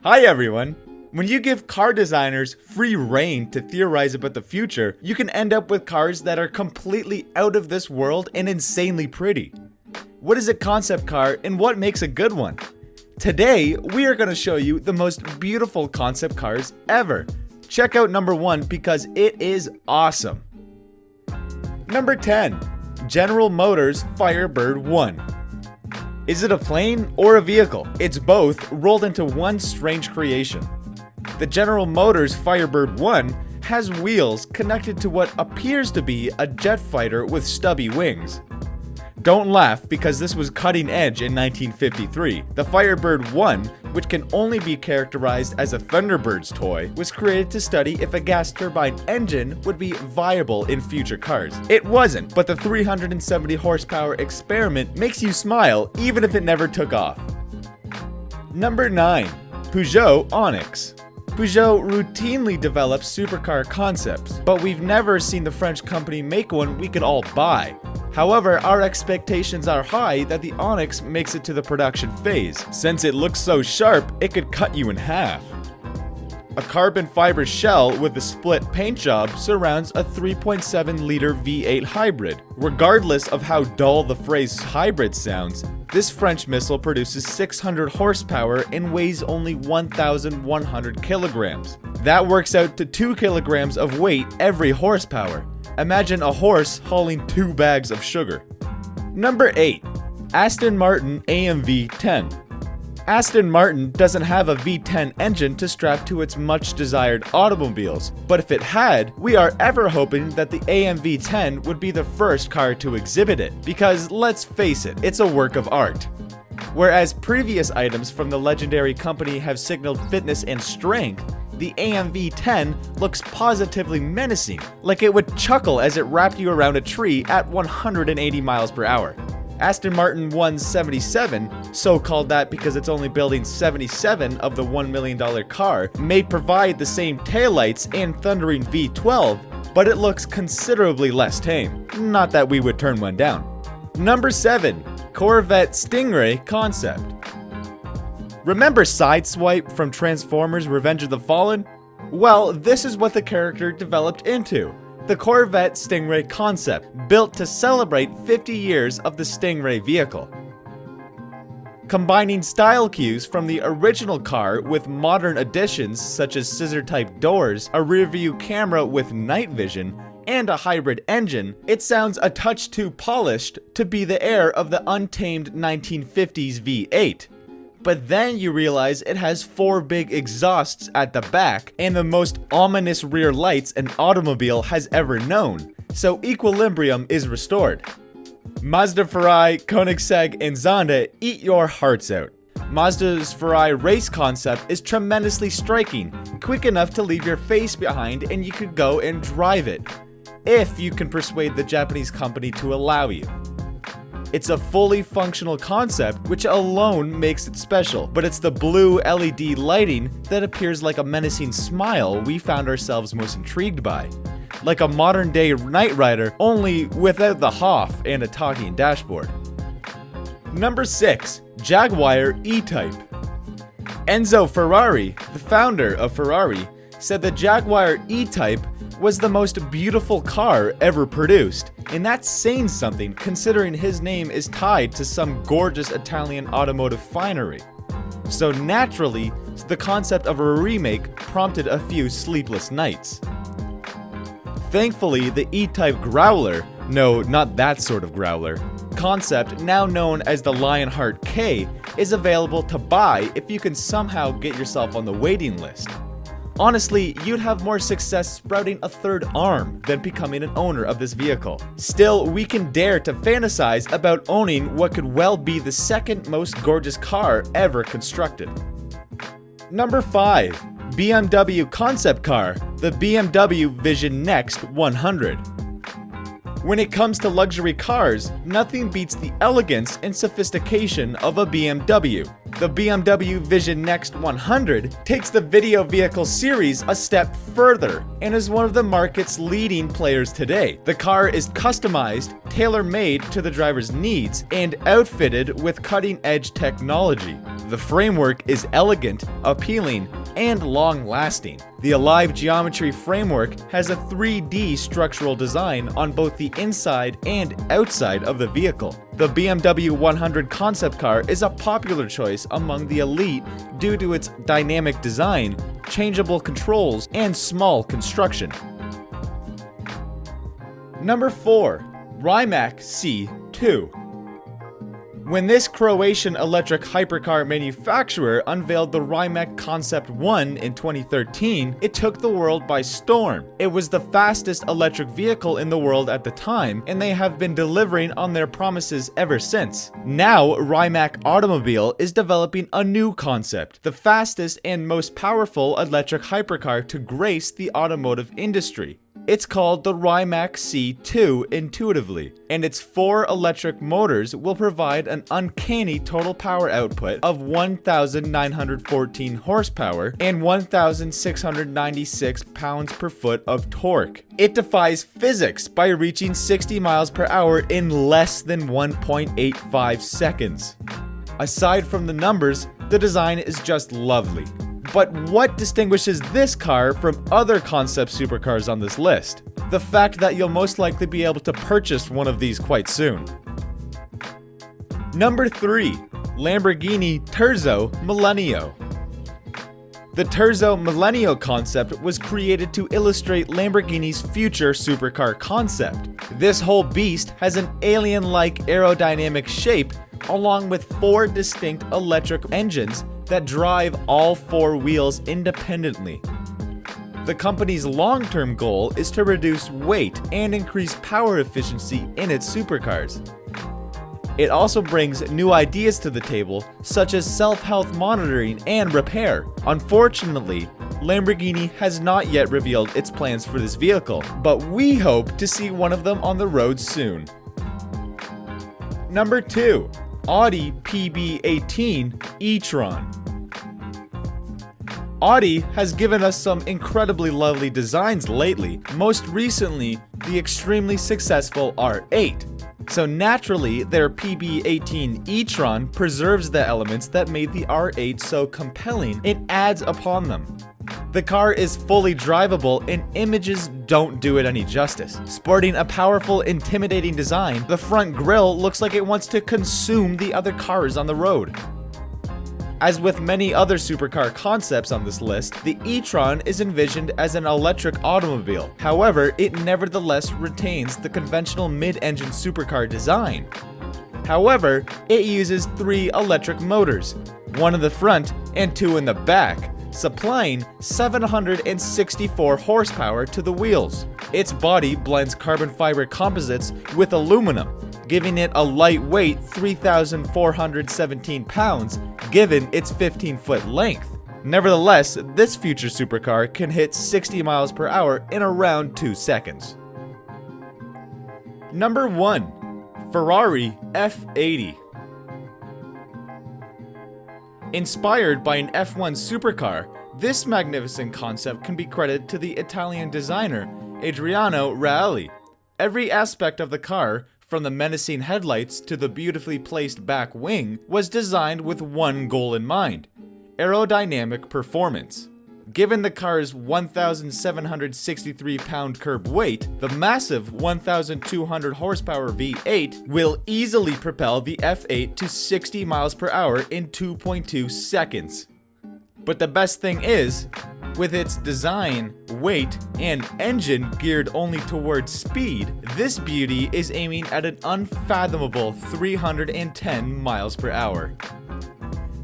Hi everyone! When you give car designers free reign to theorize about the future, you can end up with cars that are completely out of this world and insanely pretty. What is a concept car and what makes a good one? Today, we are going to show you the most beautiful concept cars ever. Check out number 1 because it is awesome. Number 10. General Motors Firebird 1. Is it a plane or a vehicle? It's both rolled into one strange creation. The General Motors Firebird 1 has wheels connected to what appears to be a jet fighter with stubby wings. Don't laugh because this was cutting edge in 1953. The Firebird 1, which can only be characterized as a Thunderbird's toy, was created to study if a gas turbine engine would be viable in future cars. It wasn't, but the 370 horsepower experiment makes you smile even if it never took off. Number 9. Peugeot Onyx. Peugeot routinely develops supercar concepts, but we've never seen the French company make one we could all buy. However, our expectations are high that the Onyx makes it to the production phase. Since it looks so sharp, it could cut you in half. A carbon fiber shell with a split paint job surrounds a 3.7-liter V8 hybrid. Regardless of how dull the phrase hybrid sounds, this French missile produces 600 horsepower and weighs only 1,100 kilograms. That works out to 2 kilograms of weight every horsepower. Imagine a horse hauling 2 bags of sugar. Number 8. Aston Martin AMV 10. Aston Martin doesn't have a V10 engine to strap to its much desired automobiles, but if it had, we are ever hoping that the AMV 10 would be the first car to exhibit it, because let's face it, it's a work of art. Whereas previous items from the legendary company have signaled fitness and strength, the AMV 10 looks positively menacing, like it would chuckle as it wrapped you around a tree at 180 miles per hour. Aston Martin 177, so called that because it's only building 77 of the $1 million car, may provide the same taillights and thundering V12, but it looks considerably less tame. Not that we would turn one down. Number 7. Corvette Stingray Concept. Remember Sideswipe from Transformers Revenge of the Fallen? Well, this is what the character developed into. The Corvette Stingray concept, built to celebrate 50 years of the Stingray vehicle. Combining style cues from the original car with modern additions such as scissor-type doors, a rear-view camera with night vision, and a hybrid engine, it sounds a touch too polished to be the heir of the untamed 1950s V8. But then you realize it has 4 big exhausts at the back and the most ominous rear lights an automobile has ever known, so equilibrium is restored. Mazda Ferrari, Koenigsegg, and Zonda eat your hearts out. Mazda's Ferrari race concept is tremendously striking, quick enough to leave your face behind and you could go and drive it, if you can persuade the Japanese company to allow you. It's a fully functional concept, which alone makes it special, but it's the blue LED lighting that appears like a menacing smile we found ourselves most intrigued by. Like a modern-day Knight Rider, only without the Hoff and a talking dashboard. Number 6. Jaguar E-Type. Enzo Ferrari, the founder of Ferrari, said the Jaguar E-Type was the most beautiful car ever produced, and that's saying something considering his name is tied to some gorgeous Italian automotive finery. So naturally, the concept of a remake prompted a few sleepless nights. Thankfully, the E-Type Growler, no, not that sort of growler, concept, now known as the Lionheart K, is available to buy if you can somehow get yourself on the waiting list. Honestly, you'd have more success sprouting a third arm than becoming an owner of this vehicle. Still, we can dare to fantasize about owning what could well be the second most gorgeous car ever constructed. Number 5. BMW concept car, the BMW Vision Next 100. When it comes to luxury cars, nothing beats the elegance and sophistication of a BMW. The BMW Vision Next 100 takes the video vehicle series a step further and is one of the market's leading players today. The car is customized, tailor-made to the driver's needs, and outfitted with cutting-edge technology. The framework is elegant, appealing, and long-lasting. The Alive Geometry framework has a 3D structural design on both the inside and outside of the vehicle. The BMW 100 concept car is a popular choice among the elite due to its dynamic design, changeable controls, and small construction. Number 4. Rimac C2. When this Croatian electric hypercar manufacturer unveiled the Rimac Concept 1 in 2013, it took the world by storm. It was the fastest electric vehicle in the world at the time, and they have been delivering on their promises ever since. Now, Rimac Automobile is developing a new concept, the fastest and most powerful electric hypercar to grace the automotive industry. It's called the Rimac C2 intuitively, and its 4 electric motors will provide an uncanny total power output of 1,914 horsepower and 1,696 pounds per foot of torque. It defies physics by reaching 60 miles per hour in less than 1.85 seconds. Aside from the numbers, the design is just lovely. But what distinguishes this car from other concept supercars on this list? The fact that you'll most likely be able to purchase one of these quite soon. Number 3. Lamborghini Terzo Millennio. The Terzo Millennio concept was created to illustrate Lamborghini's future supercar concept. This whole beast has an alien-like aerodynamic shape along with 4 distinct electric engines that drive all 4 wheels independently. The company's long-term goal is to reduce weight and increase power efficiency in its supercars. It also brings new ideas to the table, such as self-health monitoring and repair. Unfortunately, Lamborghini has not yet revealed its plans for this vehicle, but we hope to see one of them on the road soon. Number 2. Audi PB18 e-tron. Audi has given us some incredibly lovely designs lately, most recently the extremely successful R8. So naturally, their PB18 e-tron preserves the elements that made the R8 so compelling and adds upon them. The car is fully drivable and images don't do it any justice. Sporting a powerful, intimidating design, the front grille looks like it wants to consume the other cars on the road. As with many other supercar concepts on this list, the e-tron is envisioned as an electric automobile. However, it nevertheless retains the conventional mid-engine supercar design. However, it uses 3 electric motors, 1 in the front and 2 in the back, supplying 764 horsepower to the wheels. Its body blends carbon fiber composites with aluminum, giving it a lightweight 3,417 pounds given its 15-foot length. Nevertheless, this future supercar can hit 60 miles per hour in around 2 seconds. Number 1. Ferrari F80. Inspired by an F1 supercar, this magnificent concept can be credited to the Italian designer Adriano Reali. Every aspect of the car, from the menacing headlights to the beautifully placed back wing, was designed with one goal in mind: aerodynamic performance. Given the car's 1,763-pound curb weight, the massive 1,200 horsepower V8 will easily propel the F8 to 60 miles per hour in 2.2 seconds. But the best thing is, with its design, weight, and engine geared only towards speed, this beauty is aiming at an unfathomable 310 miles per hour.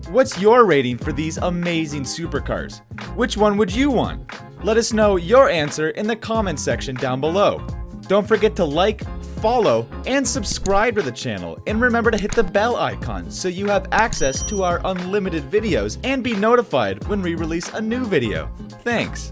What's your rating for these amazing supercars? Which one would you want? Let us know your answer in the comment section down below. Don't forget to like, follow, and subscribe to the channel, and remember to hit the bell icon so you have access to our unlimited videos and be notified when we release a new video. Thanks!